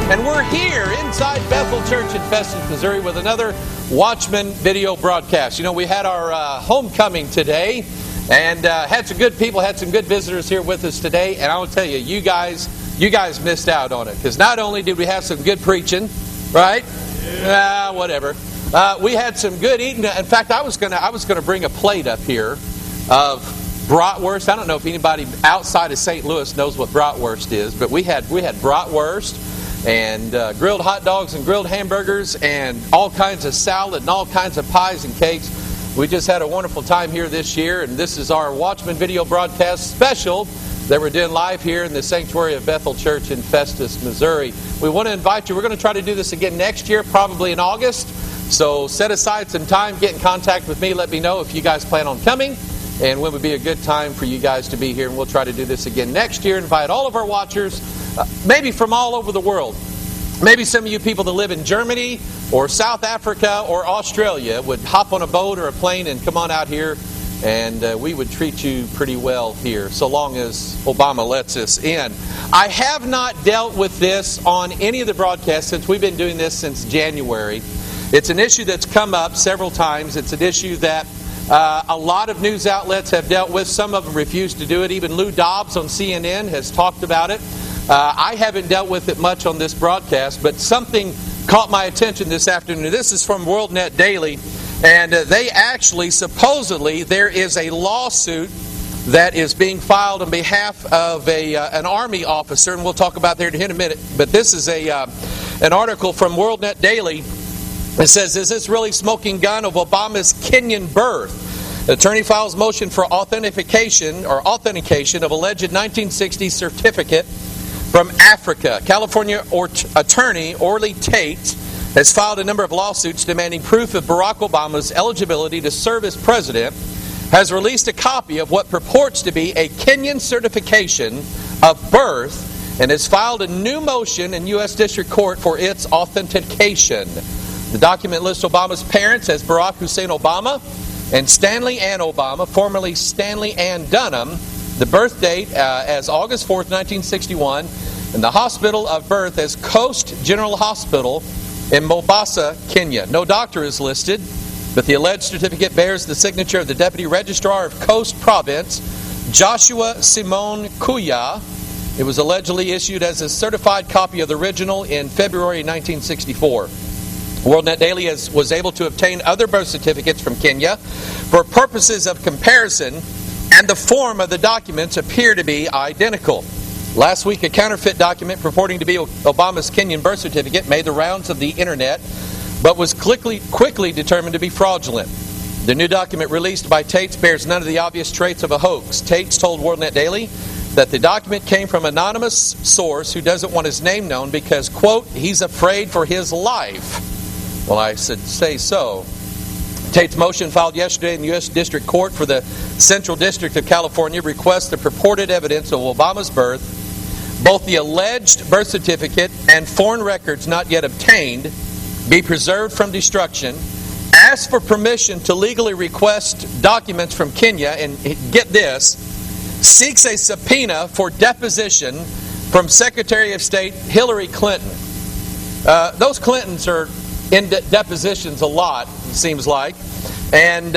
And we're here inside Bethel Church in Festus, Missouri with another Watchman video broadcast. You know, we had our homecoming today and had some good people, had some good visitors here with us today. And I will tell you, you guys missed out on it. Because not only did we have some good preaching, right? Whatever. We had some good eating. In fact, I was gonna bring a plate up here of bratwurst. I don't know if anybody outside of St. Louis knows what bratwurst is, but we had bratwurst and grilled hot dogs and grilled hamburgers and all kinds of salad and all kinds of pies and cakes. We just had a wonderful time here this year, and this is our Watchman video broadcast special that we're doing live here in the sanctuary of Bethel Church in Festus, Missouri. We want to invite you. We're going to try to do this again next year, probably in August. So set aside some time, get in contact with me, let me know if you guys plan on coming, and when would be a good time for you guys to be here. And we'll try to do this again next year. Invite all of our watchers, maybe from all over the world. Maybe some of you people that live in Germany or South Africa or Australia would hop on a boat or a plane and come on out here, and we would treat you pretty well here, so long as Obama lets us in. I have not dealt with this on any of the broadcasts since we've been doing this since January. It's an issue that's come up several times. It's an issue that a lot of news outlets have dealt with. Some of them refuse to do it. Even Lou Dobbs on CNN has talked about it. I haven't dealt with it much on this broadcast, but something caught my attention this afternoon. This is from WorldNet Daily, and they actually, supposedly, there is a lawsuit that is being filed on behalf of an Army officer, and we'll talk about that in a minute. But this is an article from WorldNet Daily. It says, "Is this really smoking gun of Obama's Kenyan birth? The attorney files motion for authentication of alleged 1960 certificate from Africa. California attorney Orly Tate has filed a number of lawsuits demanding proof of Barack Obama's eligibility to serve as president, has released a copy of what purports to be a Kenyan certification of birth, and has filed a new motion in U.S. District Court for its authentication. The document lists Obama's parents as Barack Hussein Obama and Stanley Ann Obama, formerly Stanley Ann Dunham, the birth date as August 4th, 1961, and the hospital of birth as Coast General Hospital in Mombasa, Kenya. No doctor is listed, but the alleged certificate bears the signature of the Deputy Registrar of Coast Province, Joshua Simone Kuya. It was allegedly issued as a certified copy of the original in February 1964. WorldNet Daily was able to obtain other birth certificates from Kenya for purposes of comparison, and the form of the documents appear to be identical. Last week, a counterfeit document purporting to be Obama's Kenyan birth certificate made the rounds of the internet, but was quickly determined to be fraudulent. The new document released by Tate's bears none of the obvious traits of a hoax. Tate's told WorldNet Daily that the document came from an anonymous source who doesn't want his name known because, quote, he's afraid for his life. Well, I should say so. Tate's motion filed yesterday in the U.S. District Court for the Central District of California requests the purported evidence of Obama's birth, both the alleged birth certificate and foreign records not yet obtained, be preserved from destruction, asks for permission to legally request documents from Kenya, and get this, seeks a subpoena for deposition from Secretary of State Hillary Clinton. Those Clintons are in depositions a lot, it seems like, and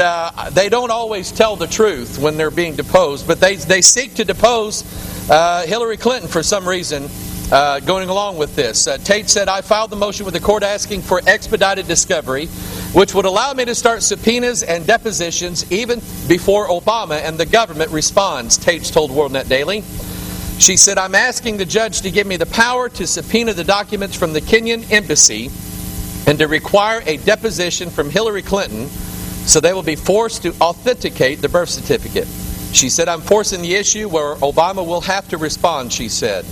they don't always tell the truth when they're being deposed, but they seek to depose Hillary Clinton for some reason going along with this. Tate said, I filed the motion with the court asking for expedited discovery, which would allow me to start subpoenas and depositions even before Obama and the government responds, Tate told WorldNet Daily. She said, I'm asking the judge to give me the power to subpoena the documents from the Kenyan embassy and to require a deposition from Hillary Clinton so they will be forced to authenticate the birth certificate. She said, I'm forcing the issue where Obama will have to respond, she said.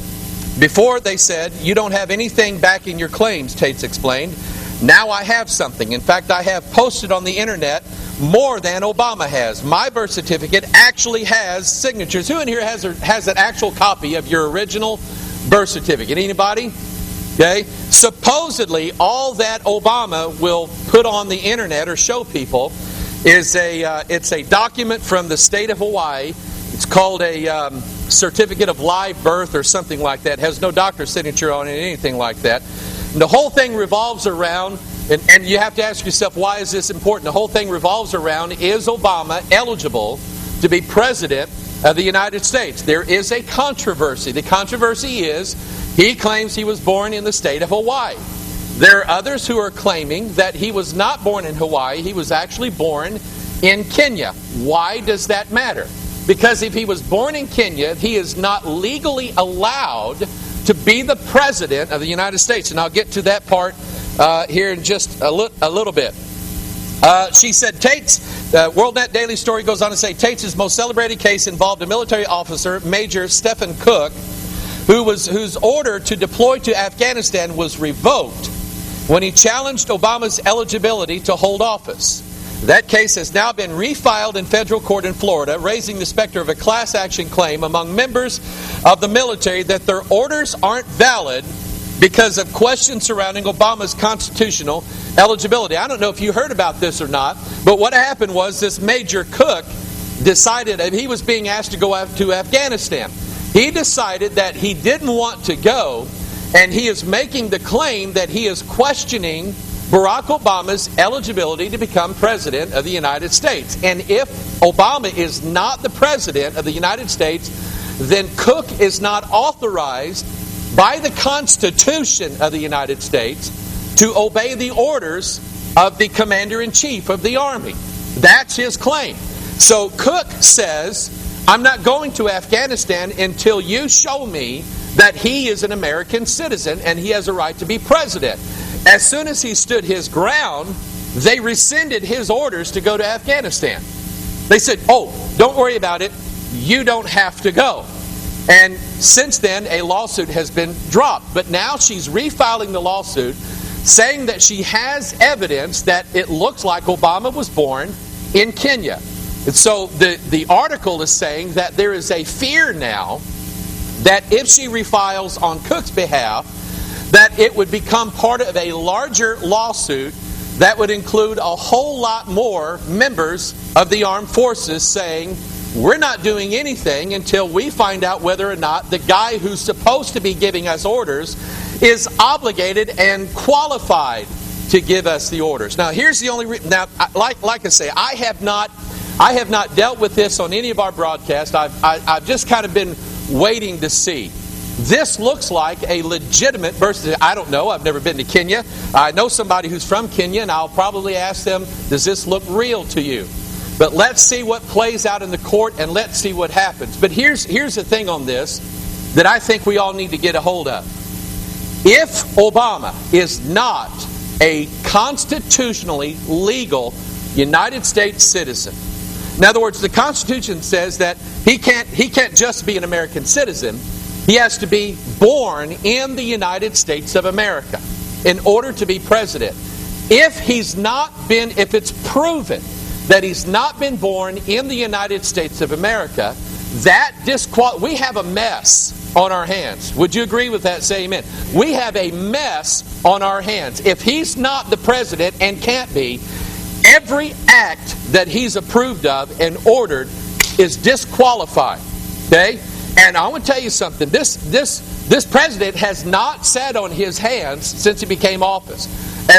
Before, they said, you don't have anything backing your claims, Tates explained. Now I have something. In fact, I have posted on the internet more than Obama has. My birth certificate actually has signatures. Who in here has an actual copy of your original birth certificate? Anybody? Okay. Supposedly, all that Obama will put on the internet or show people is it's a document from the state of Hawaii. It's called a certificate of live birth or something like that. It has no doctor's signature on it, anything like that. And the whole thing revolves around, and you have to ask yourself, why is this important? The whole thing revolves around, is Obama eligible to be president of the United States? There is a controversy. The controversy is, he claims he was born in the state of Hawaii. There are others who are claiming that he was not born in Hawaii. He was actually born in Kenya. Why does that matter? Because if he was born in Kenya, he is not legally allowed to be the president of the United States. And I'll get to that part here in just a little bit. She said, WorldNet Daily Story goes on to say, Tate's most celebrated case involved a military officer, Major Stephen Cook, whose order to deploy to Afghanistan was revoked when he challenged Obama's eligibility to hold office. That case has now been refiled in federal court in Florida, raising the specter of a class action claim among members of the military that their orders aren't valid because of questions surrounding Obama's constitutional eligibility. I don't know if you heard about this or not, but what happened was this Major Cook decided, and he was being asked to go out to Afghanistan. He decided that he didn't want to go, and he is making the claim that he is questioning Barack Obama's eligibility to become president of the United States. And if Obama is not the president of the United States, then Cook is not authorized by the Constitution of the United States to obey the orders of the Commander-in-Chief of the Army. That's his claim. So Cook says, I'm not going to Afghanistan until you show me that he is an American citizen and he has a right to be president. As soon as he stood his ground, they rescinded his orders to go to Afghanistan. They said, oh, don't worry about it. You don't have to go. And since then, a lawsuit has been dropped. But now she's refiling the lawsuit, saying that she has evidence that it looks like Obama was born in Kenya. And so the article is saying that there is a fear now that if she refiles on Cook's behalf, that it would become part of a larger lawsuit that would include a whole lot more members of the armed forces saying, we're not doing anything until we find out whether or not the guy who's supposed to be giving us orders is obligated and qualified to give us the orders. Now, here's the only reason. Now, like I say, I have not dealt with this on any of our broadcasts. I've just kind of been waiting to see. This looks like a legitimate birth. I don't know. I've never been to Kenya. I know somebody who's from Kenya, and I'll probably ask them, does this look real to you? But let's see what plays out in the court, and let's see what happens. But here's the thing on this that I think we all need to get a hold of. If Obama is not a constitutionally legal United States citizen, in other words, the Constitution says that he can't just be an American citizen. He has to be born in the United States of America in order to be president. If it's proven that he's not been born in the United States of America, we have a mess on our hands. Would you agree with that? Say amen. We have a mess on our hands. If he's not the president and can't be, every act that he's approved of and ordered is disqualified. Okay? And I want to tell you something. This president has not sat on his hands since he became office.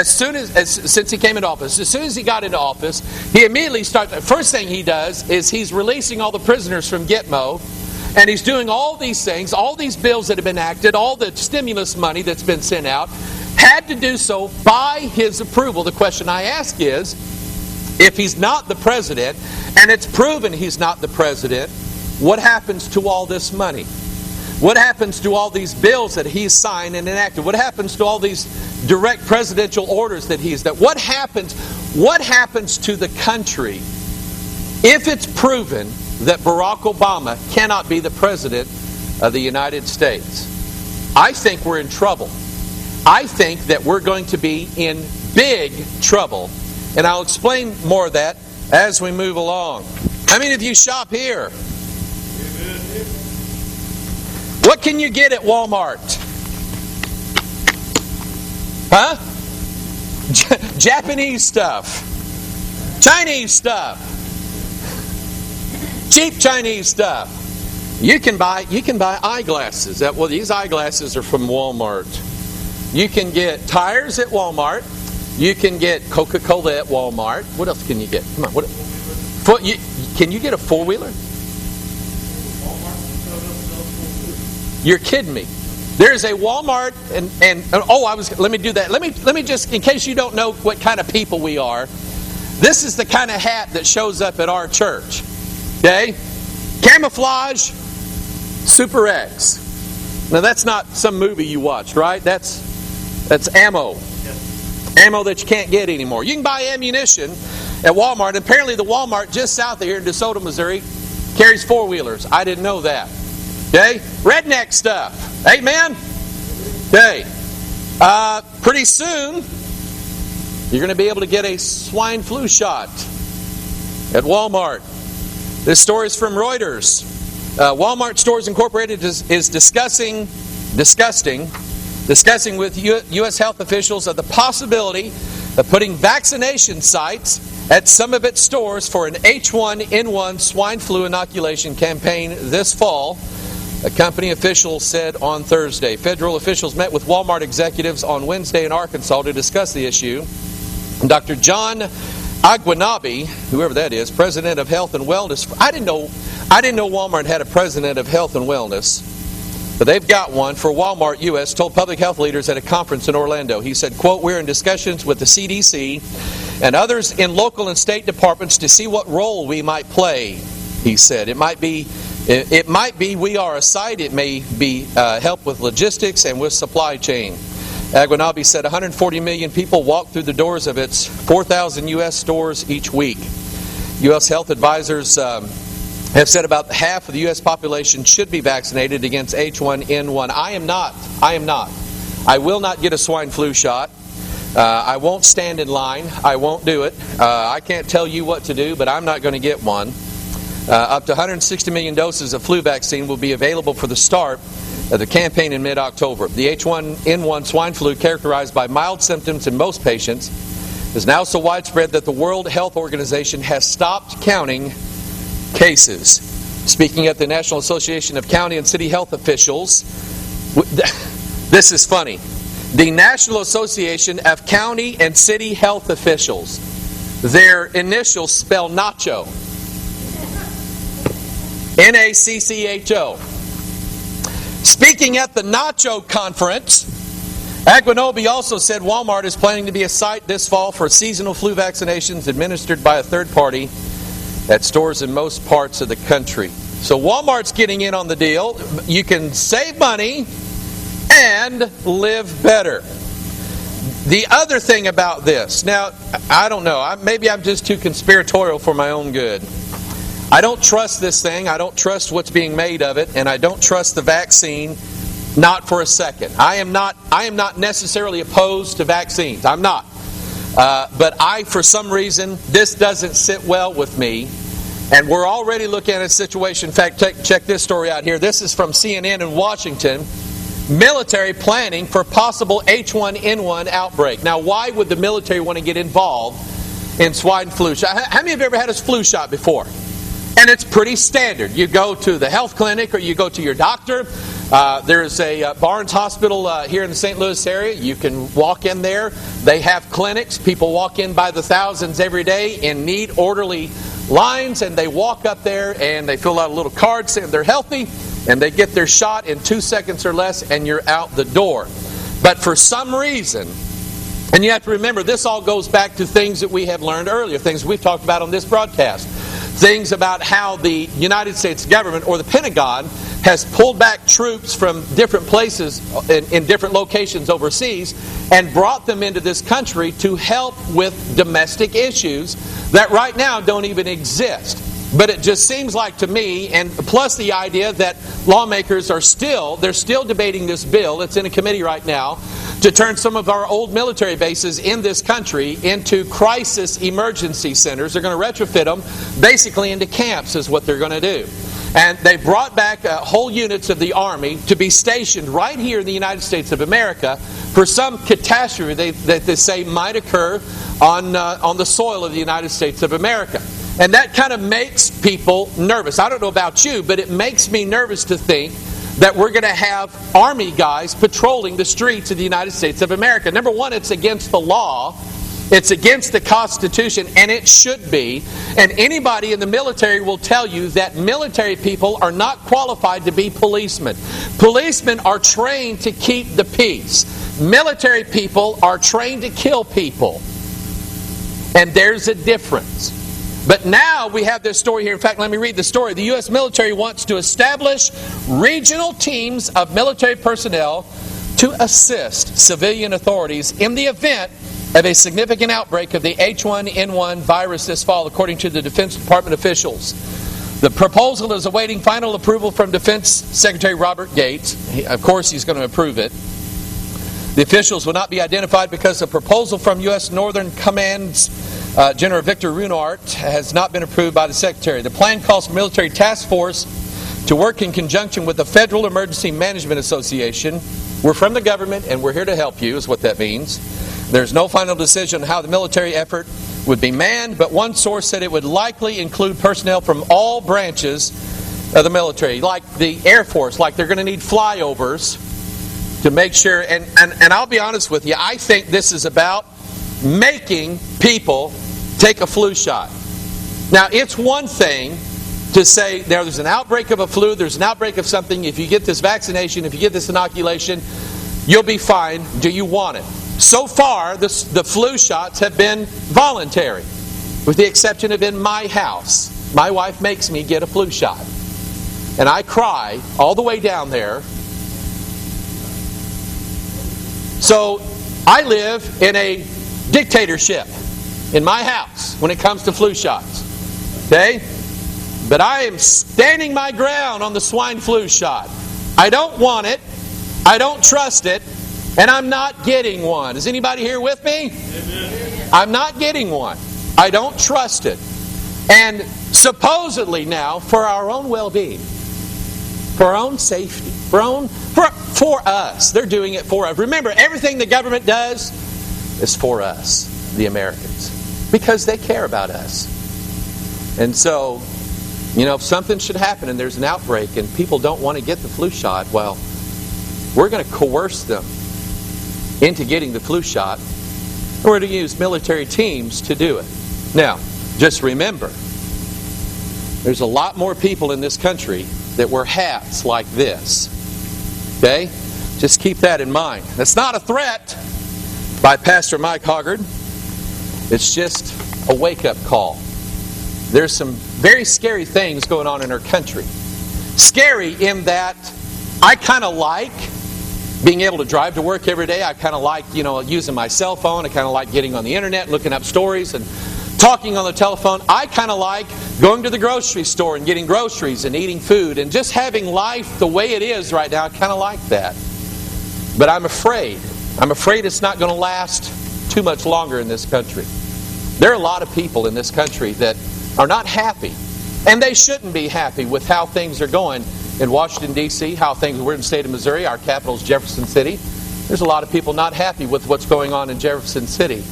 Since he came into office, as soon as he got into office, he immediately starts. The first thing he does is he's releasing all the prisoners from Gitmo, and he's doing all these things, all these bills that have been enacted, all the stimulus money that's been sent out, had to do so by his approval. The question I ask is, if he's not the president, and it's proven he's not the president, what happens to all this money? What happens to all these bills that he's signed and enacted? What happens to all these direct presidential orders that he's done? What happens to the country if it's proven that Barack Obama cannot be the president of the United States? I think we're in trouble. I think that we're going to be in big trouble. And I'll explain more of that as we move along. How many of you shop here? What can you get at Walmart? Huh? Japanese stuff. Chinese stuff. Cheap Chinese stuff. You can buy eyeglasses. Well, these eyeglasses are from Walmart. You can get tires at Walmart. You can get Coca-Cola at Walmart. What else can you get? Come on. Can you get a four-wheeler? You're kidding me. There's a Walmart let me do that. Let me just, in case you don't know what kind of people we are, this is the kind of hat that shows up at our church. Okay? Camouflage Super X. Now that's not some movie you watched, right? That's ammo. Ammo that you can't get anymore. You can buy ammunition at Walmart. Apparently the Walmart just south of here in DeSoto, Missouri, carries four-wheelers. I didn't know that. Okay? Redneck stuff. Amen? Okay. Pretty soon, you're going to be able to get a swine flu shot at Walmart. This story is from Reuters. Walmart Stores Incorporated is discussing with U.S. health officials of the possibility of putting vaccination sites at some of its stores for an H1N1 swine flu inoculation campaign this fall, a company official said on Thursday. Federal officials met with Walmart executives on Wednesday in Arkansas to discuss the issue. Dr. John Aguanabi, whoever that is, president of Health and Wellness. I didn't know Walmart had a president of Health and Wellness, but they've got one for Walmart U.S., told public health leaders at a conference in Orlando. He said, quote, "We're in discussions with the CDC and others in local and state departments to see what role we might play," he said. It might be we are a site. It may be help with logistics and with supply chain. Aguanabi said 140 million people walk through the doors of its 4,000 U.S. stores each week. U.S. health advisors have said about half of the U.S. population should be vaccinated against H1N1. I am not. I will not get a swine flu shot. I won't stand in line. I won't do it. I can't tell you what to do, but I'm not going to get one. Up to 160 million doses of flu vaccine will be available for the start of the campaign in mid-October. The H1N1 swine flu, characterized by mild symptoms in most patients, is now so widespread that the World Health Organization has stopped counting cases. Speaking at the National Association of County and City Health Officials, this is funny. The National Association of County and City Health Officials, their initials spell nacho. N-A-C-C-H-O. Speaking at the Nacho Conference, Aguanobi also said Walmart is planning to be a site this fall for seasonal flu vaccinations administered by a third party at stores in most parts of the country. So Walmart's getting in on the deal. You can save money and live better. The other thing about this, now, I don't know, maybe I'm just too conspiratorial for my own good. I don't trust this thing. I don't trust what's being made of it, and I don't trust the vaccine, not for a second. I am not necessarily opposed to vaccines. I'm not. But for some reason, this doesn't sit well with me. And we're already looking at a situation. In fact, check this story out here. This is from CNN in Washington. Military planning for possible H1N1 outbreak. Now, why would the military want to get involved in swine flu shot? How many of you have ever had a flu shot before? And it's pretty standard. You go to the health clinic or you go to your doctor. There's a Barnes Hospital here in the St. Louis area. You can walk in there. They have clinics. People walk in by the thousands every day in neat, orderly lines, and they walk up there and they fill out a little card saying they're healthy, and they get their shot in 2 seconds or less, and you're out the door. But for some reason, and you have to remember, this all goes back to things that we have learned earlier, things we've talked about on this broadcast. Things about how the United States government or the Pentagon has pulled back troops from different places in different locations overseas and brought them into this country to help with domestic issues that right now don't even exist. But it just seems like to me, and plus the idea that lawmakers are still debating this bill, it's in a committee right now, to turn some of our old military bases in this country into crisis emergency centers. They're going to retrofit them basically into camps is what they're going to do. And they brought back whole units of the Army to be stationed right here in the United States of America for some catastrophe that they say might occur on the soil of the United States of America. And that kind of makes people nervous. I don't know about you, but it makes me nervous to think that we're going to have Army guys patrolling the streets of the United States of America. Number one, it's against the law. It's against the Constitution, and it should be. And anybody in the military will tell you that military people are not qualified to be policemen. Policemen are trained to keep the peace. Military people are trained to kill people. And there's a difference. But now we have this story here. In fact, let me read the story. The U.S. military wants to establish regional teams of military personnel to assist civilian authorities in the event of a significant outbreak of the H1N1 virus this fall, according to the Defense Department officials. The proposal is awaiting final approval from Defense Secretary Robert Gates. Of course, he's going to approve it. The officials will not be identified because the proposal from U.S. Northern Command's General Victor Runart has not been approved by the Secretary. The plan calls for military task force to work in conjunction with the Federal Emergency Management Association. We're from the government and we're here to help you, is what that means. There's no final decision on how the military effort would be manned, but one source said it would likely include personnel from all branches of the military, like the Air Force, like they're going to need flyovers to make sure. And I'll be honest with you, I think this is about making people take a flu shot. Now, it's one thing to say there's an outbreak of a flu, there's an outbreak of something, if you get this vaccination, if you get this inoculation, you'll be fine. Do you want it? So far, the flu shots have been voluntary, with the exception of in my house. My wife makes me get a flu shot. And I cry all the way down there. So, I live in a dictatorship in my house when it comes to flu shots. Okay? But I am standing my ground on the swine flu shot. I don't want it. I don't trust it. And I'm not getting one. Is anybody here with me? Amen. I'm not getting one. I don't trust it. And supposedly now, for our own well-being, for our own safety, for us. They're doing it for us. Remember, everything the government does is for us, the Americans, because they care about us. And so, if something should happen and there's an outbreak and people don't want to get the flu shot, well, we're going to coerce them into getting the flu shot. We're going to use military teams to do it. Now, just remember, there's a lot more people in this country that wear hats like this. Okay? Just keep that in mind. That's not a threat by Pastor Mike Hoggard. It's just a wake-up call. There's some very scary things going on in our country. Scary in that I kind of like being able to drive to work every day. I kind of like, using my cell phone. I kind of like getting on the internet, looking up stories and talking on the telephone. I kind of like going to the grocery store and getting groceries and eating food and just having life the way it is right now. I kind of like that. But I'm afraid it's not going to last too much longer in this country. There are a lot of people in this country that are not happy. And they shouldn't be happy with how things are going in Washington, D.C., we're in the state of Missouri, our capital is Jefferson City. There's a lot of people not happy with what's going on in Jefferson City.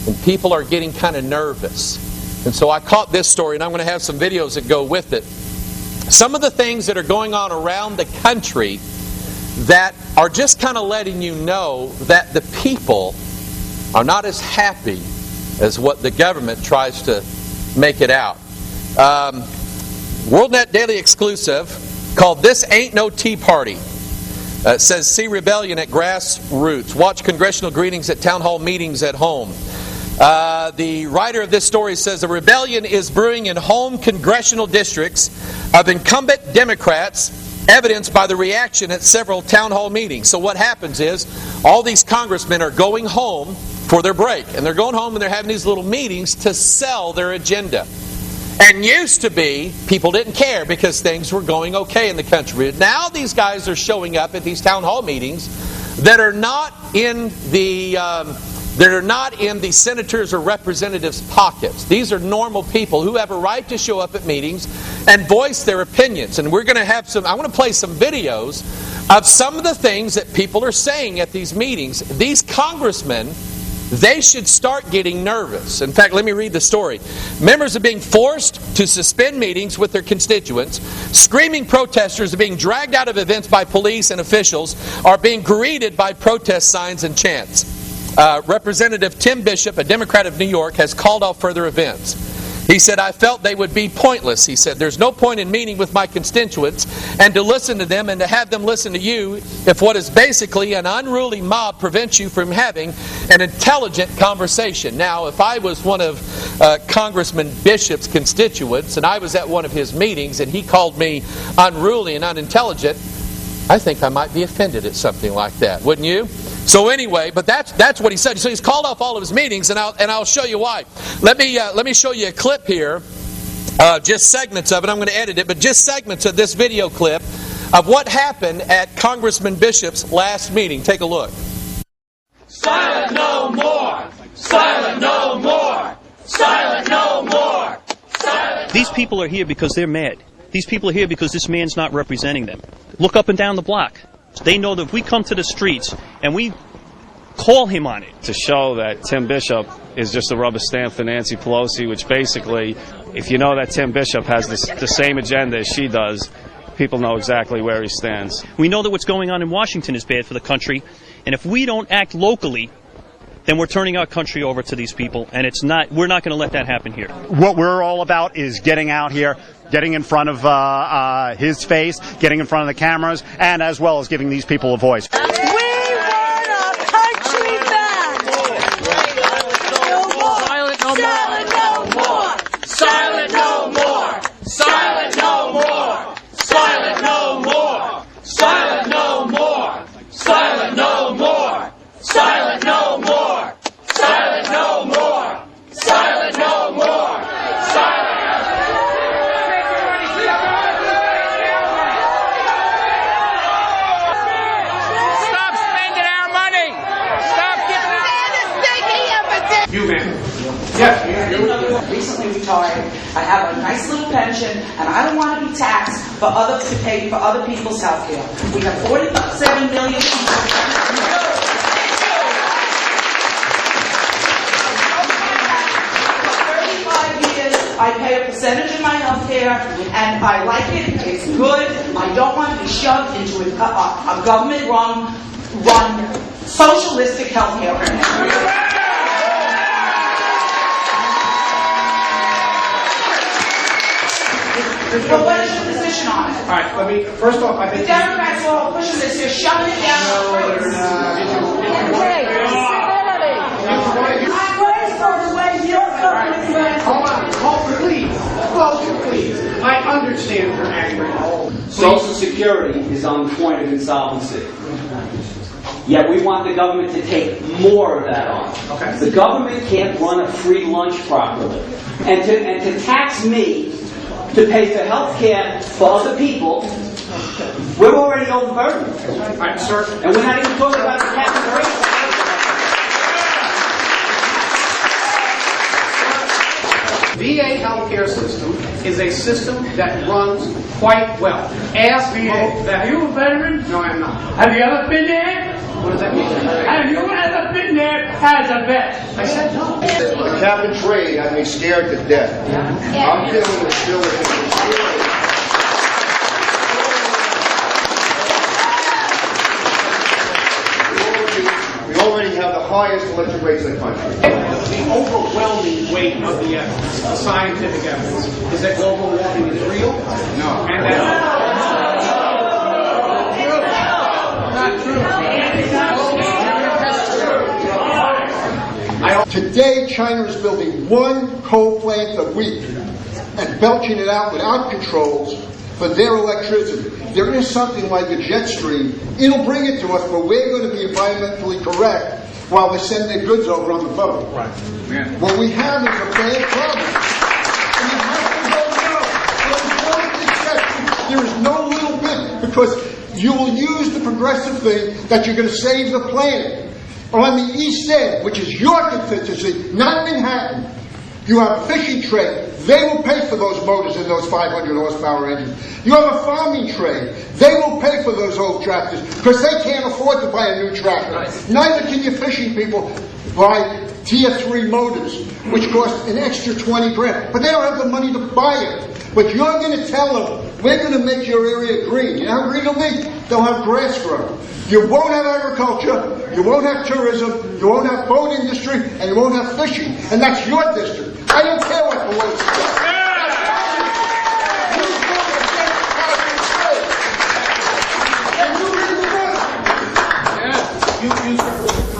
And people are getting kind of nervous. And so I caught this story, and I'm going to have some videos that go with it. Some of the things that are going on around the country that are just kind of letting you know that the people are not as happy as what the government tries to make it out. WorldNet Daily Exclusive called This Ain't No Tea Party. It says, see rebellion at Grassroots. Watch congressional greetings at town hall meetings at home. The writer of this story says, a rebellion is brewing in home congressional districts of incumbent Democrats, evidenced by the reaction at several town hall meetings. So what happens is, all these congressmen are going home for their break. And they're going home and they're having these little meetings to sell their agenda. And used to be, people didn't care because things were going okay in the country. Now these guys are showing up at these town hall meetings that are not in the senators or representatives' pockets. These are normal people who have a right to show up at meetings and voice their opinions. And we're going to have I want to play some videos of some of the things that people are saying at these meetings. These congressmen they should start getting nervous. In fact, let me read the story. Members are being forced to suspend meetings with their constituents. Screaming protesters are being dragged out of events by police and officials, are being greeted by protest signs and chants. Representative Tim Bishop, a Democrat of New York, has called off further events. He said, I felt they would be pointless. He said, there's no point in meeting with my constituents and to listen to them and to have them listen to you if what is basically an unruly mob prevents you from having an intelligent conversation. Now, if I was one of Congressman Bishop's constituents and I was at one of his meetings and he called me unruly and unintelligent, I think I might be offended at something like that, wouldn't you? So anyway, but that's what he said. So he's called off all of his meetings, and I'll show you why. Let me show you a clip here, just segments of it. I'm going to edit it, but just segments of this video clip of what happened at Congressman Bishop's last meeting. Take a look. Silent no more! Silent no more! Silent no more! Silent. These people are here because they're mad. These people are here because this man's not representing them. Look up and down the block. They know that if we come to the streets and we call him on it. To show that Tim Bishop is just a rubber stamp for Nancy Pelosi, which basically, if you know that Tim Bishop has the same agenda as she does, people know exactly where he stands. We know that what's going on in Washington is bad for the country, and if we don't act locally, then we're turning our country over to these people, and we're not going to let that happen here. What we're all about is getting out here, getting in front of his face, getting in front of the cameras, and as well as giving these people a voice. We want our country back! No more! Silent no more! Silent no more! Silent no more! Silent no more! Silent no more! Silent no more! Silent no more! Silent no more! Stop spending our money! Stop giving us... You, ma'am. Yes. Recently retired. I have a nice little pension, and I don't want to be taxed to pay for other people's health care. We have 47 million people. I pay a percentage of my health care, and I like it. It's good. I don't want to be shoved into a government-run socialistic health care program. Well, what is your position on it? All right, first off, I think... The Democrats are all pushing this. They're shoving it down our throats. I'm ready for the way you're going. Hold on, please. I understand your anger. Social Security is on the point of insolvency. Yet we want the government to take more of that on. Okay. The government can't run a free lunch properly. And to tax me to pay for health care for other people, we're already overburdened. I'm sir. And we're not even talking about the tax rate. VA healthcare system is a system that runs quite well. Ask VA. Are you a veteran? No, I'm not. Have you ever been there? What does that mean? Have you ever been there as a vet? I said no. The cap and trade had me scared to death. I'm dealing with still with it. We already have the highest electric rates in the country. The overwhelming weight of the evidence, the scientific evidence, is that global warming is real. No. And that Today, China is building one coal plant a week and belching it out without controls for their electricity. There is something like a jet stream. It'll bring it to us, but we're going to be environmentally correct while they send their goods over on the boat. right. Yeah. What we have is a bad problem. And you have to vote no. There is no little bit, because you will use the progressive thing that you're going to save the planet. On the East End, which is your constituency, not Manhattan, You have a fishing trade. They will pay for those motors and those 500 horsepower engines. You have a farming trade. They will pay for those old tractors because they can't afford to buy a new tractor. Neither can your fishing people buy Tier 3 motors, which cost an extra 20 grand. But they don't have the money to buy it. But you're going to tell them, we're going to make your area green. You know how green will be? They'll have grass grow. You won't have agriculture, you won't have tourism, you won't have boat industry, and you won't have fishing. And that's your district. I don't care what the world says.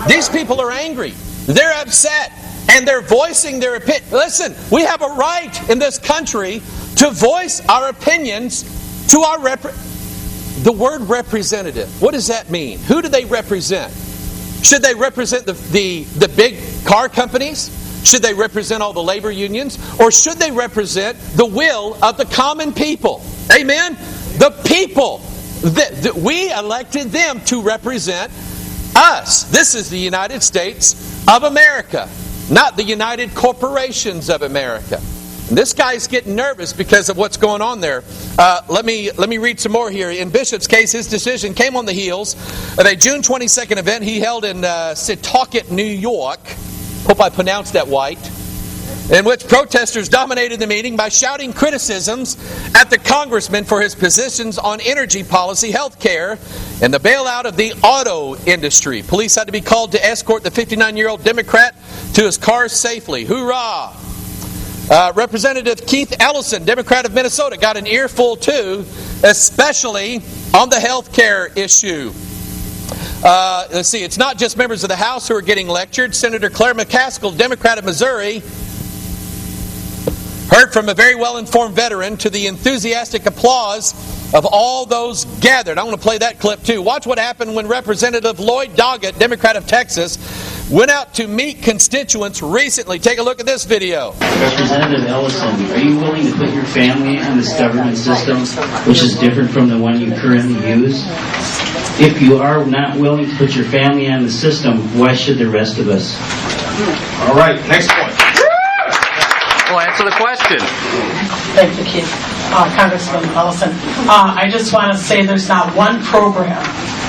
These people are angry. They're upset. And they're voicing their opinion. Listen, we have a right in this country to voice our opinions to our the word representative. What does that mean? Who do they represent? Should they represent the big car companies? Should they represent all the labor unions? Or should they represent the will of the common people? Amen? The people. We elected them to represent us. This is the United States of America, not the United Corporations of America. And this guy's getting nervous because of what's going on there. Let me read some more here. In Bishop's case, his decision came on the heels of a June 22nd event he held in Setauket, New York. Hope I pronounced that right. In which protesters dominated the meeting by shouting criticisms at the congressman for his positions on energy policy, health care, and the bailout of the auto industry. Police had to be called to escort the 59-year-old Democrat to his car safely. Hoorah! Representative Keith Ellison, Democrat of Minnesota, got an earful too, especially on the health care issue. Let's see, it's not just members of the House who are getting lectured. Senator Claire McCaskill, Democrat of Missouri, heard from a very well-informed veteran to the enthusiastic applause of all those gathered. I want to play that clip too. Watch what happened when Representative Lloyd Doggett, Democrat of Texas, went out to meet constituents recently. Take a look at this video. Representative Ellison, are you willing to put your family in this government system, which is different from the one you currently use? If you are not willing to put your family on the system, why should the rest of us? All right, next point. We'll answer the question. Thank you, Keith. Congressman Ellison. I just want to say there's not one program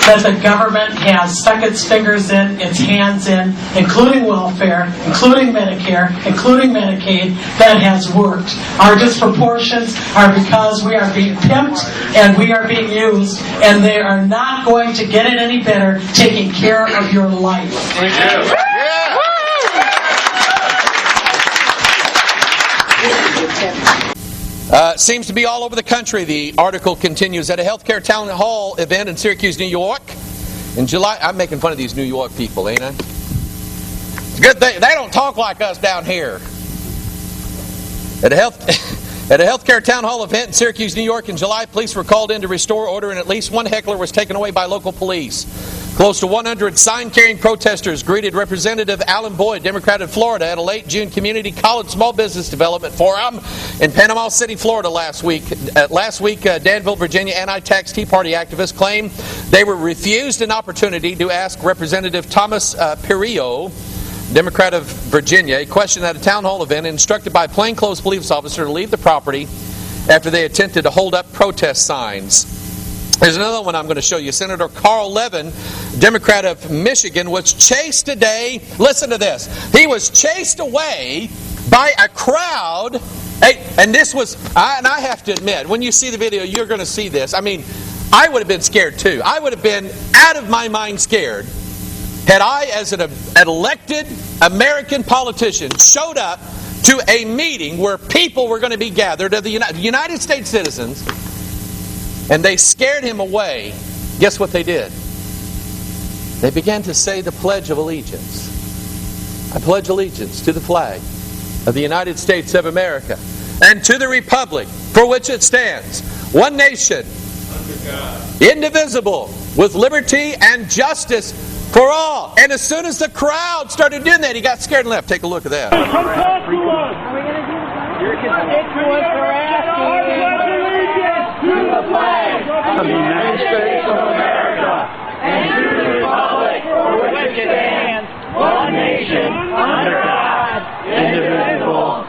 that the government has stuck its fingers in, its hands in, including welfare, including Medicare, including Medicaid, that has worked. Our disproportions are because we are being pimped and we are being used, and they are not going to get it any better taking care of your life. Thank you. Yeah. Seems to be all over the country. The article continues. At a healthcare town hall event in Syracuse, New York, in July. I'm making fun of these New York people, ain't I? It's good they don't talk like us down here. At a healthcare town hall event in Syracuse, New York, in July, police were called in to restore order, and at least one heckler was taken away by local police. Close to 100 sign-carrying protesters greeted Representative Alan Boyd, Democrat of Florida, at a late June Community College Small Business Development Forum in Panama City, Florida last week. Danville, Virginia anti-tax Tea Party activists claimed they were refused an opportunity to ask Representative Thomas Perillo, Democrat of Virginia, a question at a town hall event, instructed by a plainclothes police officer to leave the property after they attempted to hold up protest signs. There's another one I'm going to show you. Senator Carl Levin, Democrat of Michigan, was chased today. Listen to this. He was chased away by a crowd. And this was, and I have to admit, when you see the video, you're going to see this. I mean, I would have been scared too. I would have been out of my mind scared had I, as an elected American politician, showed up to a meeting where people were going to be gathered, of the United States citizens, and they scared him away. Guess what they did? They began to say the Pledge of Allegiance. I pledge allegiance to the flag of the United States of America and to the republic for which it stands, one nation, under God, indivisible, with liberty and justice for all. And as soon as the crowd started doing that, he got scared and left. Take a look at that. Come talk to us. Are we going to do to the flag of the United States of America and to the republic for which it stands, one nation, under God, indivisible,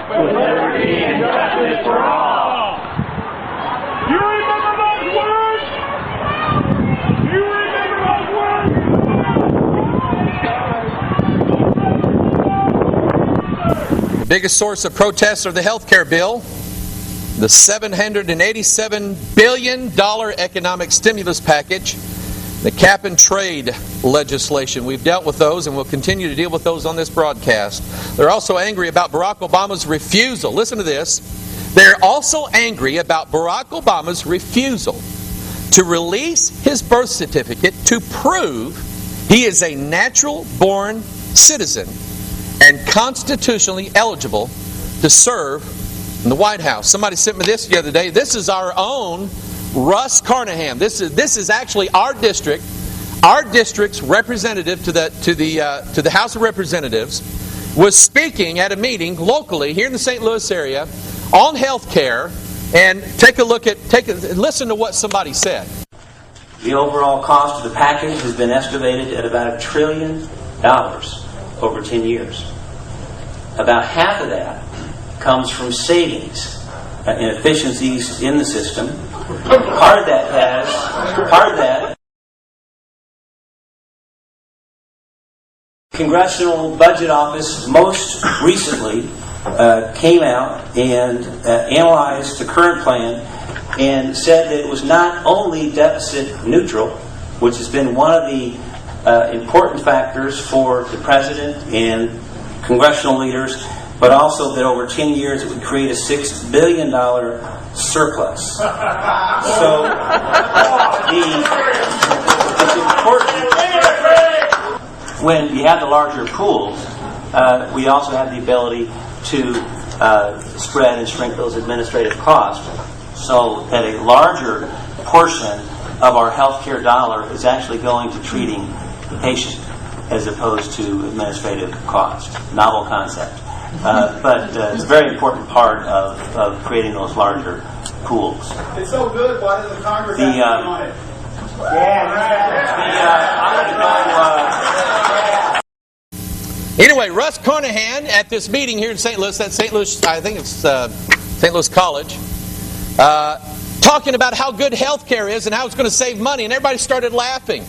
biggest source of protests are the health care bill, the $787 billion economic stimulus package, the cap and trade legislation. We've dealt with those and we'll continue to deal with those on this broadcast. They're also angry about Barack Obama's refusal. Listen to this. They're also angry about Barack Obama's refusal to release his birth certificate to prove he is a natural-born citizen and constitutionally eligible to serve in the White House. Somebody sent me this the other day. This is our own Russ Carnahan. This is actually our district. Our district's representative to the House of Representatives was speaking at a meeting locally here in the St. Louis area on health care. And listen to what somebody said. The overall cost of the package has been estimated at about $1 trillion over 10 years. About half of that comes from savings and efficiencies in the system. Part of that, Congressional Budget Office most recently came out and analyzed the current plan and said that it was not only deficit neutral, which has been one of the important factors for the President and congressional leaders, but also that over 10 years it would create a $6 billion surplus. So it's important when you have the larger pools, we also have the ability to spread and shrink those administrative costs so that a larger portion of our healthcare dollar is actually going to treating the patient as opposed to administrative cost. Novel concept. But it's a very important part of creating those larger pools. It's so good, why doesn't Congress have to be on it? Anyway, Russ Carnahan at this meeting here in St. Louis, at St. Louis, I think it's St. Louis College, talking about how good health care is and how it's going to save money, and everybody started laughing.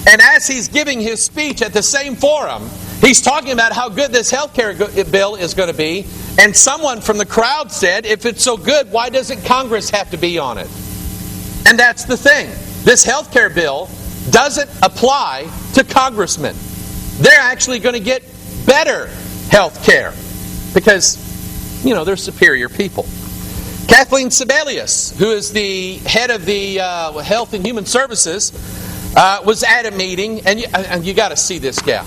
And as he's giving his speech at the same forum, he's talking about how good this health care bill is going to be, and someone from the crowd said, if it's so good, why doesn't Congress have to be on it? And that's the thing. This health care bill doesn't apply to congressmen. They're actually going to get better health care because, they're superior people. Kathleen Sebelius, who is the head of the Health and Human Services, was at a meeting, and you got to see this gal.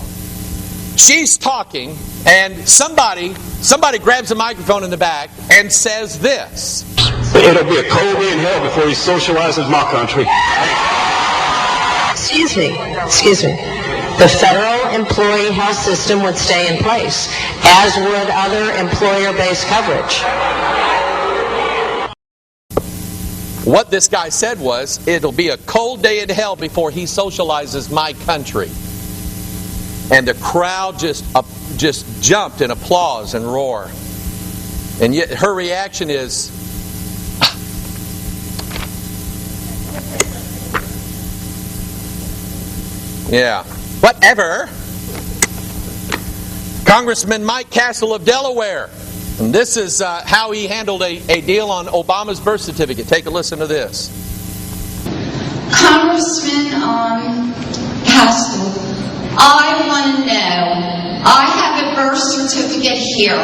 She's talking, and somebody grabs a microphone in the back and says this. It'll be a cold day in hell before he socializes my country. Excuse me. The federal employee health system would stay in place, as would other employer-based coverage. What this guy said was, it'll be a cold day in hell before he socializes my country. And the crowd just jumped in applause and roar. And yet her reaction is, yeah, whatever. Congressman Mike Castle of Delaware. And this is how he handled a deal on Obama's birth certificate. Take a listen to this. Congressman Castle, I want to know, I have a birth certificate here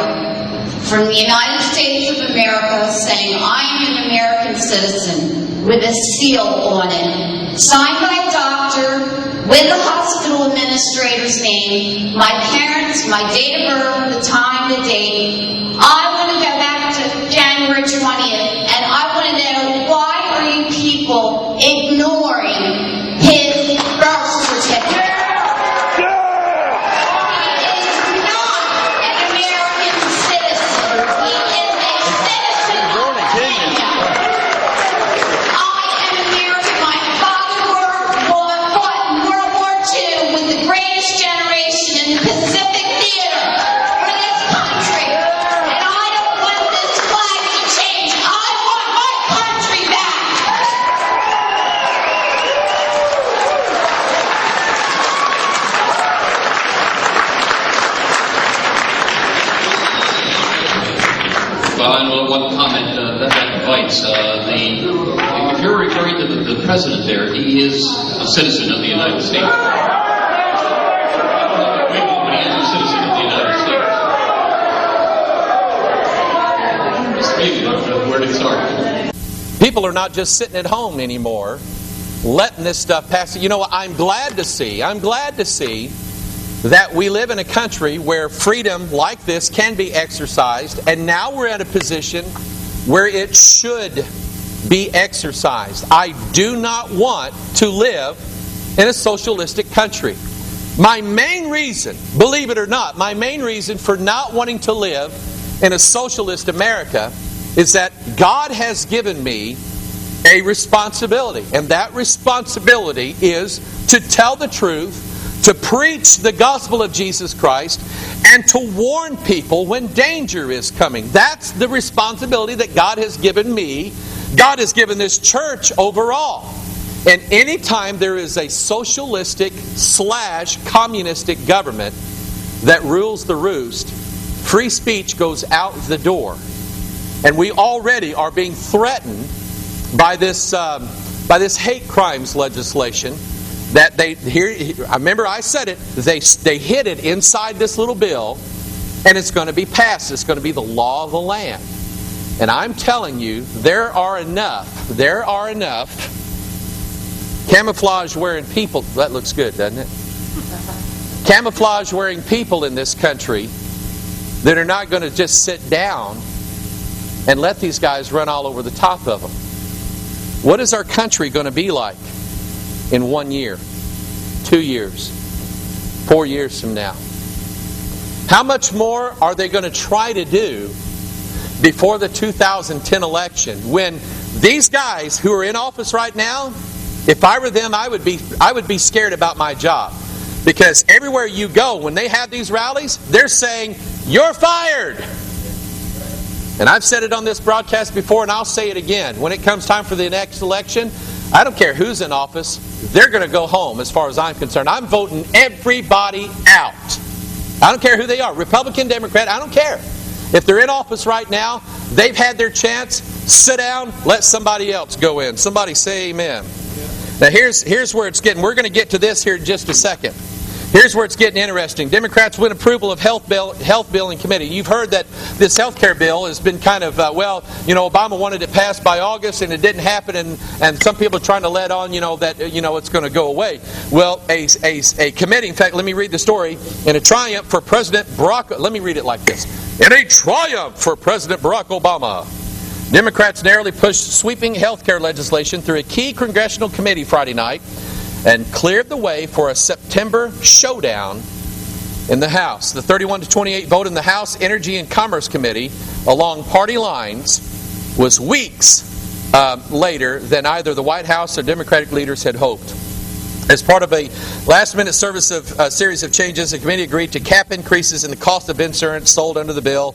from the United States of America saying I am an American citizen with a seal on it, signed by a doctor, with the hospital administrator's name, my parents, my date of birth, the time, the date. I want to go back to January 20th, and I want to know, why are you people ignoring his birth certificate? Pacific Theater for this country, and I Well, I know one comment that invites. If you're referring to the president there, he is a citizen of the United States. He is a citizen of the United States. Maybe where to start. People are not just sitting at home anymore, letting this stuff pass. You know what? I'm glad to see that we live in a country where freedom like this can be exercised, and now we're at a position where it should be exercised. I do not want to live in a socialistic country. My main reason, believe it or not, my main reason for not wanting to live in a socialist America is that God has given me a responsibility, and that responsibility is to tell the truth, to preach the gospel of Jesus Christ, and to warn people when danger is coming. That's the responsibility that God has given me. God has given this church overall. And anytime there is a socialistic / communistic government that rules the roost, free speech goes out the door. And we already are being threatened by this hate crimes legislation that I remember I said it, they hid it inside this little bill, and it's going to be passed. It's going to be the law of the land. And I'm telling you, there are enough camouflage wearing people. That looks good, doesn't it? Camouflage wearing people in this country that are not going to just sit down and let these guys run all over the top of them. What is our country going to be like in 1 year, 2 years, 4 years from now? How much more are they going to try to do before the 2010 election, when these guys who are in office right now, if I were them, I would be scared about my job, because everywhere you go, when they have these rallies, they're saying, "You're fired." And I've said it on this broadcast before, and I'll say it again. When it comes time for the next election, I don't care who's in office, they're going to go home as far as I'm concerned. I'm voting everybody out. I don't care who they are, Republican, Democrat, I don't care. If they're in office right now, they've had their chance, sit down, let somebody else go in. Somebody say amen. Now here's where it's getting, we're going to get to this here in just a second. Here's where it's getting interesting. Democrats win approval of health bill in committee. You've heard that this health care bill has been kind of, Obama wanted it passed by August and it didn't happen, and some people are trying to let on, that, it's going to go away. Well, a committee, in fact, let me read the story. In a triumph for President Barack, let me read it like this. In a triumph for President Barack Obama, Democrats narrowly pushed sweeping health care legislation through a key congressional committee Friday night and cleared the way for a September showdown in the House. The 31-28 vote in the House Energy and Commerce Committee along party lines was weeks later than either the White House or Democratic leaders had hoped. As part of a last-minute series of changes, the committee agreed to cap increases in the cost of insurance sold under the bill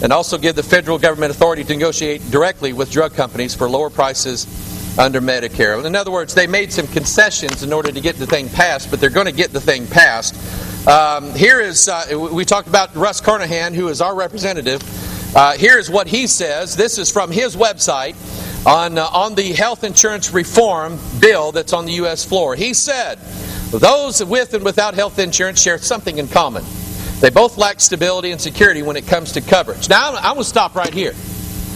and also give the federal government authority to negotiate directly with drug companies for lower prices under Medicare. In other words, they made some concessions in order to get the thing passed, but they're going to get the thing passed. Here is, we talked about Russ Carnahan, who is our representative. Here is what he says. This is from his website on the health insurance reform bill that's on the U.S. floor. He said, those with and without health insurance share something in common. They both lack stability and security when it comes to coverage. Now, I'm going to stop right here.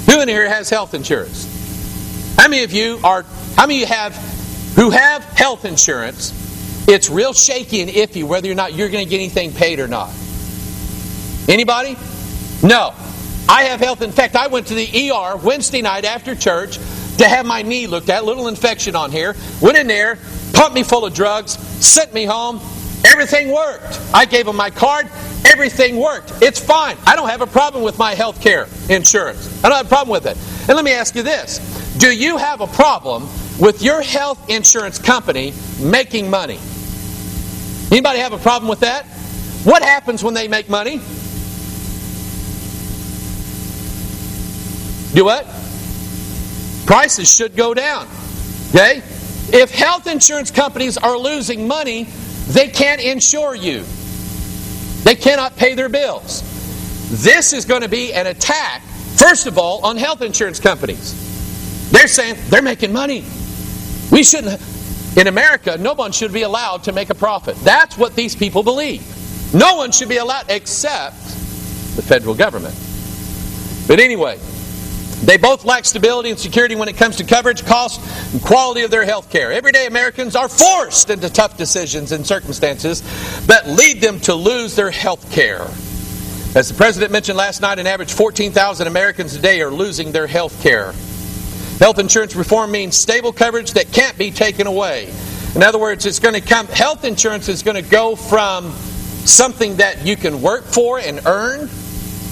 Who in here has health insurance? How many of you who have health insurance, it's real shaky and iffy whether or not you're going to get anything paid or not? Anybody? No. I have health. In fact, I went to the ER Wednesday night after church to have my knee looked at, little infection on here. Went in there, pumped me full of drugs, sent me home. Everything worked. I gave them my card. Everything worked. It's fine. I don't have a problem with my health care insurance. I don't have a problem with it. And let me ask you this. Do you have a problem with your health insurance company making money? Anybody have a problem with that? What happens when they make money? Do what? Prices should go down. Okay? If health insurance companies are losing money, they can't insure you. They cannot pay their bills. This is going to be an attack First of all, on health insurance companies. They're saying they're making money. We shouldn't. In America, no one should be allowed to make a profit. That's what these people believe. No one should be allowed except the federal government. But anyway, they both lack stability and security when it comes to coverage, cost, and quality of their health care. Everyday Americans are forced into tough decisions and circumstances that lead them to lose their health care. As the President mentioned last night, an average 14,000 Americans a day are losing their health care. Health insurance reform means stable coverage that can't be taken away. In other words, it's going to come. Health insurance is going to go from something that you can work for and earn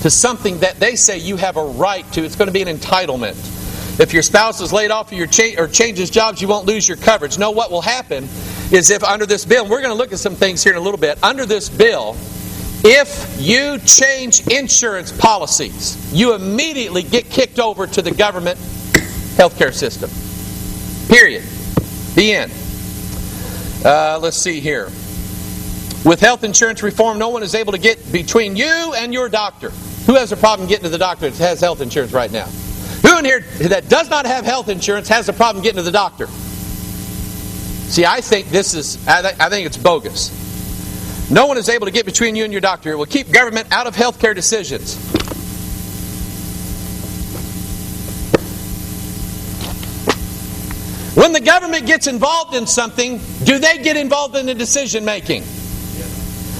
to something that they say you have a right to. It's going to be an entitlement. If your spouse is laid off or changes jobs, you won't lose your coverage. No, what will happen is if under this bill, and we're going to look at some things here in a little bit, under this bill, if you change insurance policies, you immediately get kicked over to the government healthcare system. Period. The end. Let's see here. With health insurance reform, no one is able to get between you and your doctor. Who has a problem getting to the doctor that has health insurance right now? Who in here that does not have health insurance has a problem getting to the doctor? See, I think I think it's bogus. No one is able to get between you and your doctor. It will keep government out of healthcare decisions. When the government gets involved in something, do they get involved in the decision making?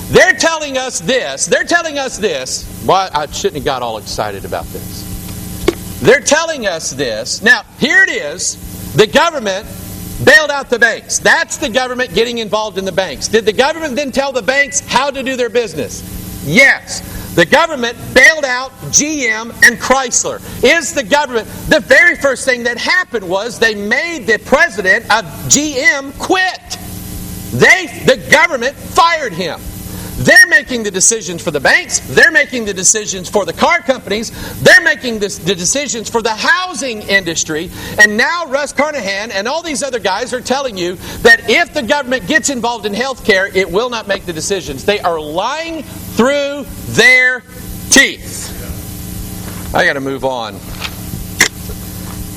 They're telling us this. They're telling us this. Well, I shouldn't have got all excited about this. They're telling us this. Now, here it is. The government bailed out the banks. That's the government getting involved in the banks. Did the government then tell the banks how to do their business? Yes. The government bailed out GM and Chrysler. Is the government... The very first thing that happened was they made the president of GM quit. The government fired him. They're making the decisions for the banks. They're making the decisions for the car companies. They're making the decisions for the housing industry. And now Russ Carnahan and all these other guys are telling you that if the government gets involved in health care, it will not make the decisions. They are lying through their teeth. I got to move on.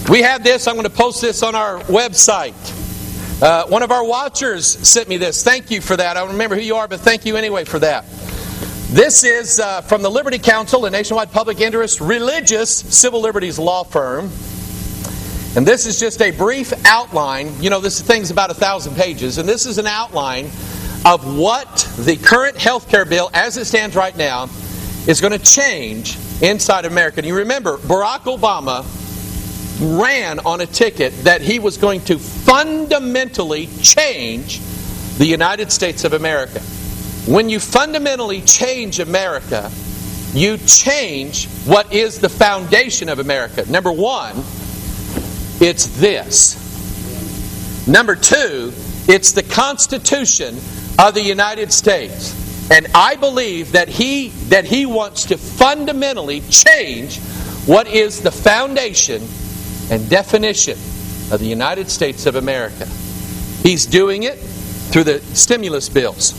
We have this. I'm going to post this on our website. One of our watchers sent me this. Thank you for that. I don't remember who you are, but thank you anyway for that. This is from the Liberty Council, a nationwide public interest religious civil liberties law firm. And this is just a brief outline. You know, this thing's about 1,000 pages. And this is an outline of what the current health care bill, as it stands right now, is going to change inside America. And you remember, Barack Obama ran on a ticket that he was going to fundamentally change the United States of America. When you fundamentally change America, you change what is the foundation of America. Number one, it's this. Number two, it's the Constitution of the United States. And I believe that he wants to fundamentally change what is the foundation and definition of the United States of America. He's doing it through the stimulus bills.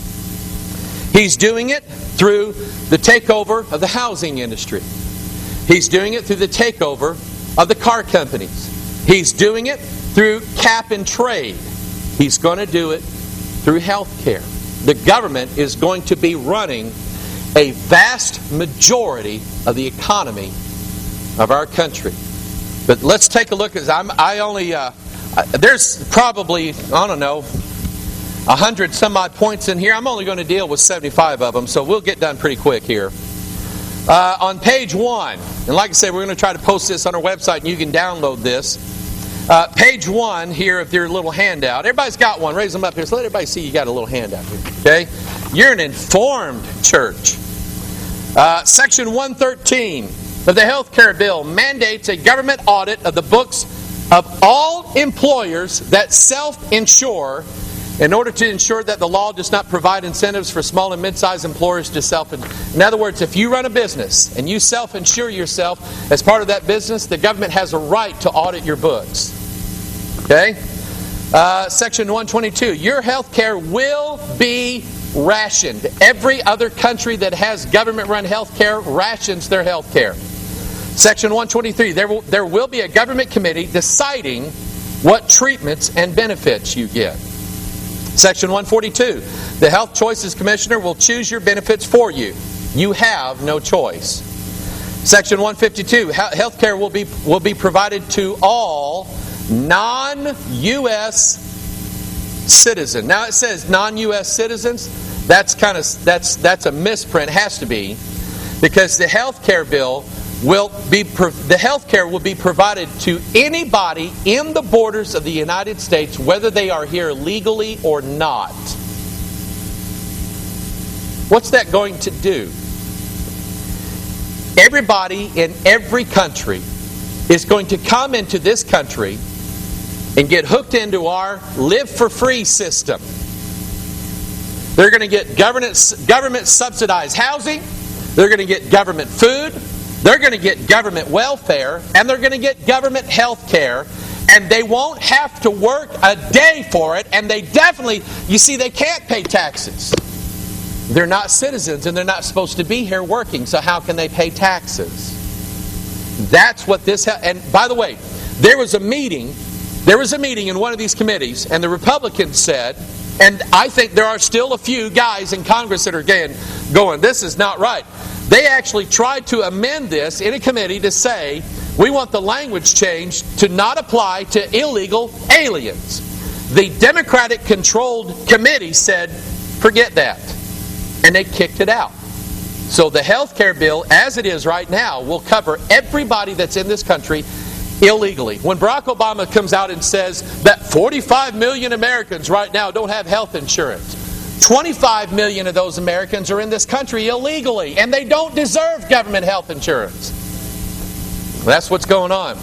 He's doing it through the takeover of the housing industry. He's doing it through the takeover of the car companies. He's doing it through cap and trade. He's going to do it through health care. The government is going to be running a vast majority of the economy of our country. But let's take a look. There's probably, 100 some odd points in here. I'm only going to deal with 75 of them, so we'll get done pretty quick here. On page 1, and like I said, we're going to try to post this on our website, and you can download this. Page 1 here of your little handout. Everybody's got one. Raise them up here so let everybody see you got a little handout here. Okay? You're an informed church. Section 113 of the health care bill mandates a government audit of the books of all employers that self-insure in order to ensure that the law does not provide incentives for small and mid-sized employers to self-insure. In other words, if you run a business and you self-insure yourself as part of that business, the government has a right to audit your books. Okay? Section 122. Your health care will be rationed. Every other country that has government-run health care rations their health care. Section 123, there will be a government committee deciding what treatments and benefits you get. Section 142, the Health Choices Commissioner will choose your benefits for you. You have no choice. Section 152, health care will be provided to all non-U.S. citizens. Now it says non-U.S. citizens. That's a misprint. It has to be, because the health care bill will be provided to anybody in the borders of the United States, whether they are here legally or not. What's that going to do? Everybody in every country is going to come into this country and get hooked into our live for free system. They're going to get government subsidized housing. They're going to get government food. They're going to get government welfare. And they're going to get government health care. And they won't have to work a day for it. And they definitely, you see, they can't pay taxes. They're not citizens and they're not supposed to be here working. So how can they pay taxes? That's what this... And by the way, there was a meeting in one of these committees, and the Republicans said, and I think there are still a few guys in Congress that are going, this is not right. They actually tried to amend this in a committee to say, we want the language changed to not apply to illegal aliens. The Democratic-controlled committee said, forget that. And they kicked it out. So the health care bill, as it is right now, will cover everybody that's in this country illegally. When Barack Obama comes out and says that 45 million Americans right now don't have health insurance, 25 million of those Americans are in this country illegally, and they don't deserve government health insurance. That's what's going on.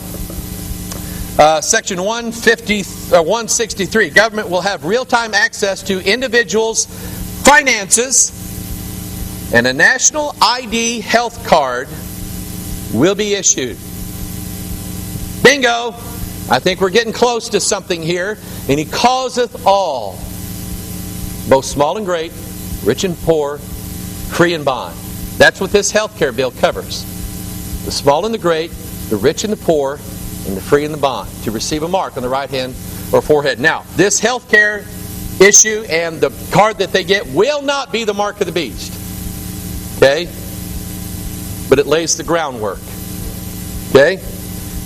Section 163, government will have real-time access to individuals' finances, and a national ID health card will be issued. Bingo! I think we're getting close to something here. And he causeth all, both small and great, rich and poor, free and bond. That's what this health care bill covers. The small and the great, the rich and the poor, and the free and the bond, to receive a mark on the right hand or forehead. Now, this health care issue and the card that they get will not be the mark of the beast. Okay? But it lays the groundwork. Okay?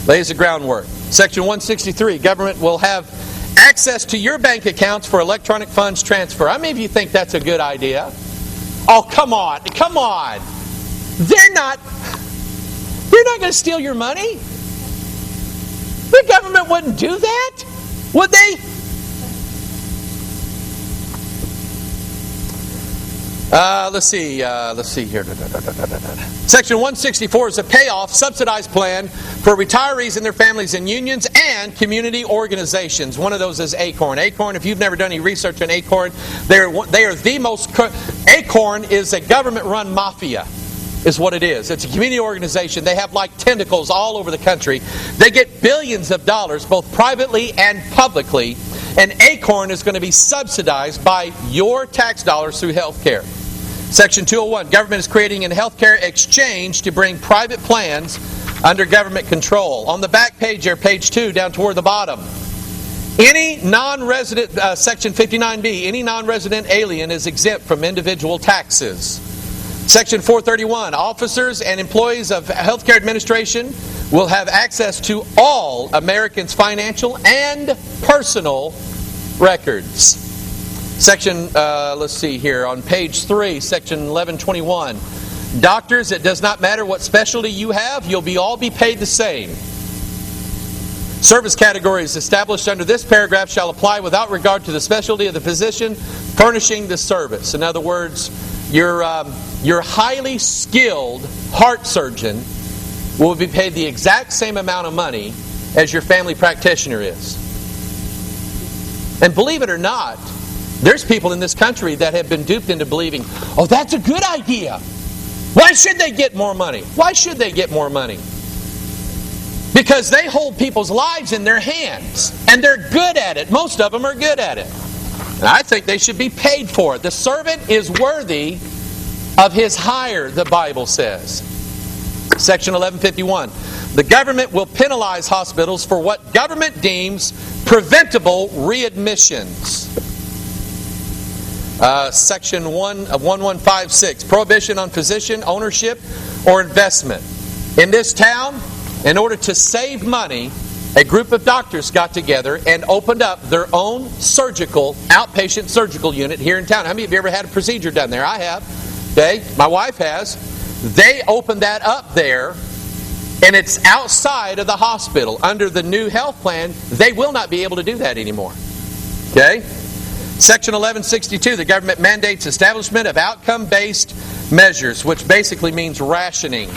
Lays the groundwork. Section 163, government will have access to your bank accounts for electronic funds transfer. How many of you think that's a good idea? Oh, come on. Come on. They're not going to steal your money. The government wouldn't do that, would they? Let's see here. Section 164 is a payoff subsidized plan for retirees and their families and unions and community organizations. One of those is ACORN. ACORN, if you've never done any research on ACORN, they are the most... ACORN is a government-run mafia, is what it is. It's a community organization. They have like tentacles all over the country. They get billions of dollars, both privately and publicly, and ACORN is going to be subsidized by your tax dollars through health care. Section 201, government is creating a healthcare exchange to bring private plans under government control. On the back page there, page 2, down toward the bottom. Any non-resident, Section 59B, any non-resident alien is exempt from individual taxes. Section 431, officers and employees of healthcare administration will have access to all Americans' financial and personal records. Section, let's see here, on page 3, section 1121. Doctors, it does not matter what specialty you have, you'll all be paid the same. Service categories established under this paragraph shall apply without regard to the specialty of the physician furnishing the service. In other words, your highly skilled heart surgeon will be paid the exact same amount of money as your family practitioner is. And believe it or not, there's people in this country that have been duped into believing, oh, that's a good idea. Why should they get more money? Why should they get more money? Because they hold people's lives in their hands. And they're good at it. Most of them are good at it. And I think they should be paid for it. The servant is worthy of his hire, the Bible says. Section 1151. The government will penalize hospitals for what government deems preventable readmissions. Section 1156. Prohibition on physician ownership or investment. In this town, in order to save money, a group of doctors got together and opened up their own outpatient surgical unit here in town. How many of you ever had a procedure done there? I have. Okay, my wife has. They opened that up there, and it's outside of the hospital. Under the new health plan, they will not be able to do that anymore. Okay? Section 1162, the government mandates establishment of outcome-based measures, which basically means rationing.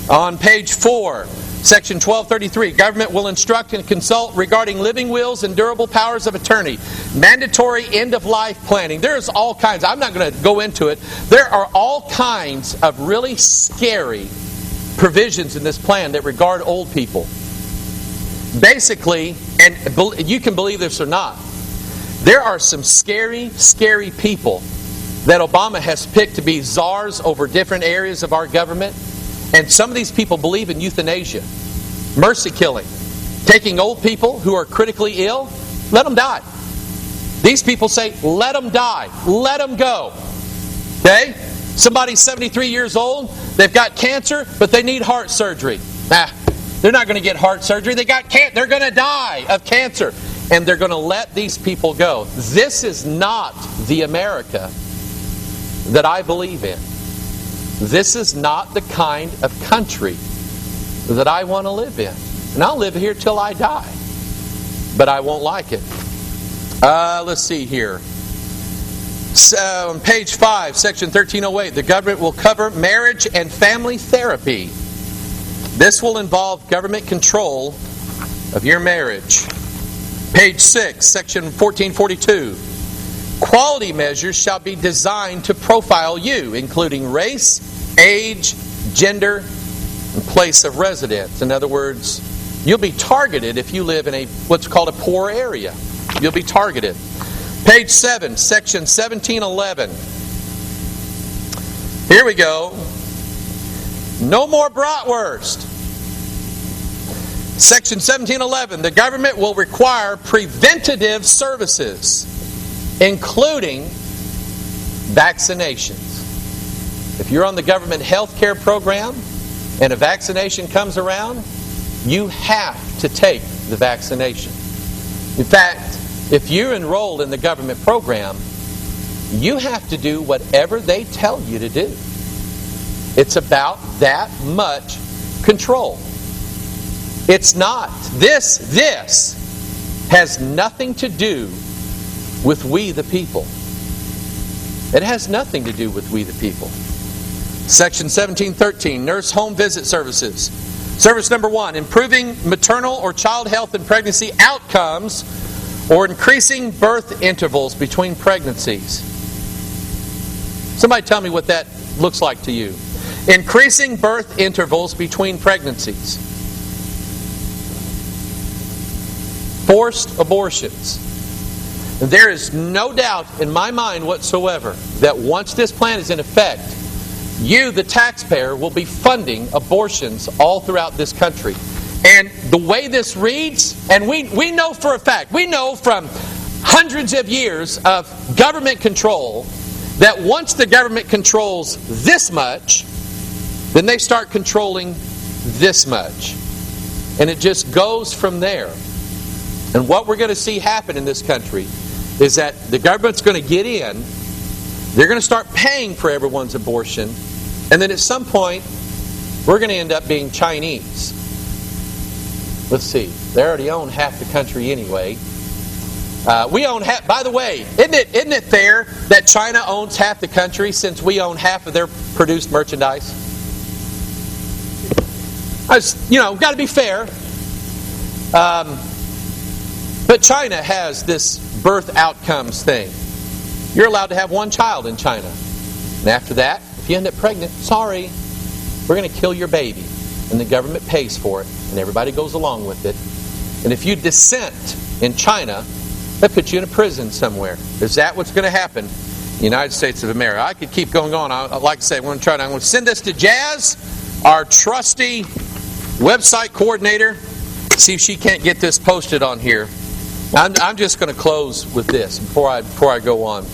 On page 4, Section 1233, government will instruct and consult regarding living wills and durable powers of attorney. Mandatory end-of-life planning. There's all kinds. I'm not going to go into it. There are all kinds of really scary provisions in this plan that regard old people. Basically, and you can believe this or not, there are some scary, scary people that Obama has picked to be czars over different areas of our government. And some of these people believe in euthanasia, mercy killing, taking old people who are critically ill, let them die. These people say, let them die, let them go. Okay? Somebody's 73 years old, they've got cancer, but they need heart surgery. They're not going to get heart surgery. They're going to die of cancer. And they're going to let these people go. This is not the America that I believe in. This is not the kind of country that I want to live in. And I'll live here till I die. But I won't like it. Let's see here. So, on page 5, section 1308, the government will cover marriage and family therapy. This will involve government control of your marriage. Page 6, section 1442. Quality measures shall be designed to profile you, including race, age, gender, and place of residence. In other words, you'll be targeted if you live in what's called a poor area. You'll be targeted. Page 7, section 1711. Here we go. No more bratwurst. Section 1711. The government will require preventative services, including vaccinations. If you're on the government health care program and a vaccination comes around, you have to take the vaccination. In fact, if you're enrolled in the government program, you have to do whatever they tell you to do. It's about that much control. It's not. This has nothing to do with we the people. It has nothing to do with we the people. Section 1713, nurse home visit services. Service number 1, improving maternal or child health and pregnancy outcomes or increasing birth intervals between pregnancies. Somebody tell me what that looks like to you. Increasing birth intervals between pregnancies. Forced abortions. There is no doubt in my mind whatsoever that once this plan is in effect, you, the taxpayer, will be funding abortions all throughout this country. And the way this reads, and we know for a fact, we know from hundreds of years of government control, that once the government controls this much, then they start controlling this much. And it just goes from there. And what we're going to see happen in this country is that the government's going to get in, they're going to start paying for everyone's abortion, and then at some point, we're going to end up being Chinese. Let's see, they already own half the country anyway. We own half. By the way, isn't it fair that China owns half the country since we own half of their produced merchandise? Got to be fair. But China has this birth outcomes thing. You're allowed to have one child in China. And after that, if you end up pregnant, sorry, we're going to kill your baby. And the government pays for it, and everybody goes along with it. And if you dissent in China, that puts you in a prison somewhere. Is that what's going to happen in the United States of America? I could keep going on. Like I say, I'm going to send this to Jazz. our trusty website coordinator, see if she can't get this posted on here. I'm just going to close with this before I go on.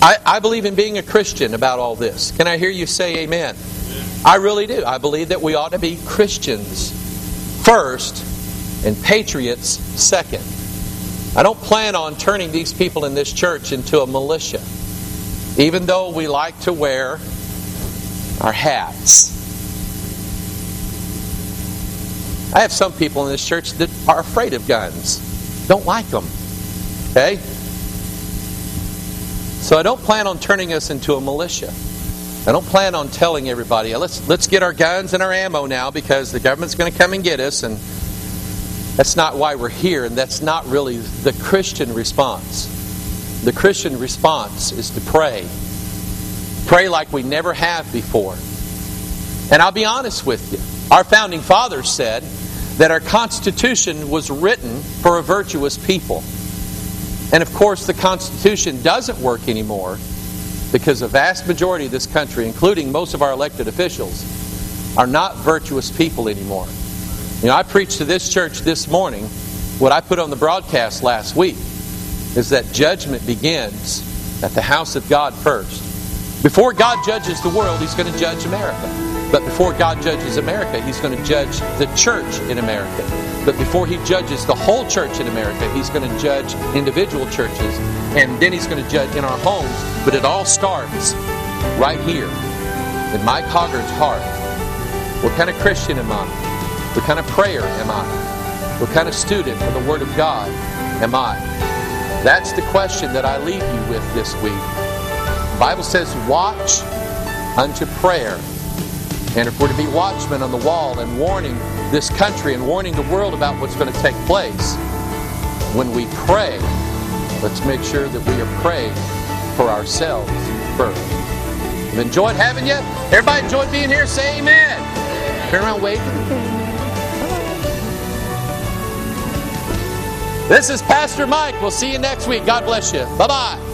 I believe in being a Christian about all this. Can I hear you say amen? I really do. I believe that we ought to be Christians first and patriots second. I don't plan on turning these people in this church into a militia, even though we like to wear our hats. I have some people in this church that are afraid of guns, don't like them. Okay? So I don't plan on turning us into a militia. I don't plan on telling everybody, let's get our guns and our ammo now because the government's going to come and get us, and that's not why we're here, and that's not really the Christian response. The Christian response is to pray. Pray like we never have before. And I'll be honest with you. Our founding fathers said that our Constitution was written for a virtuous people. And of course, the Constitution doesn't work anymore because the vast majority of this country, including most of our elected officials, are not virtuous people anymore. You know, I preached to this church this morning. What I put on the broadcast last week is that judgment begins at the house of God first. Before God judges the world, He's going to judge America. But before God judges America, He's going to judge the church in America. But before He judges the whole church in America, He's going to judge individual churches. And then He's going to judge in our homes. But it all starts right here in Mike Hoggard's heart. What kind of Christian am I? What kind of prayer am I? What kind of student of the Word of God am I? That's the question that I leave you with this week. The Bible says, watch unto prayer. And if we're to be watchmen on the wall and warning this country and warning the world about what's going to take place, when we pray, let's make sure that we are praying for ourselves first. I've enjoyed having you. Everybody enjoyed being here. Say amen. Turn around, wave. This is Pastor Mike. We'll see you next week. God bless you. Bye-bye.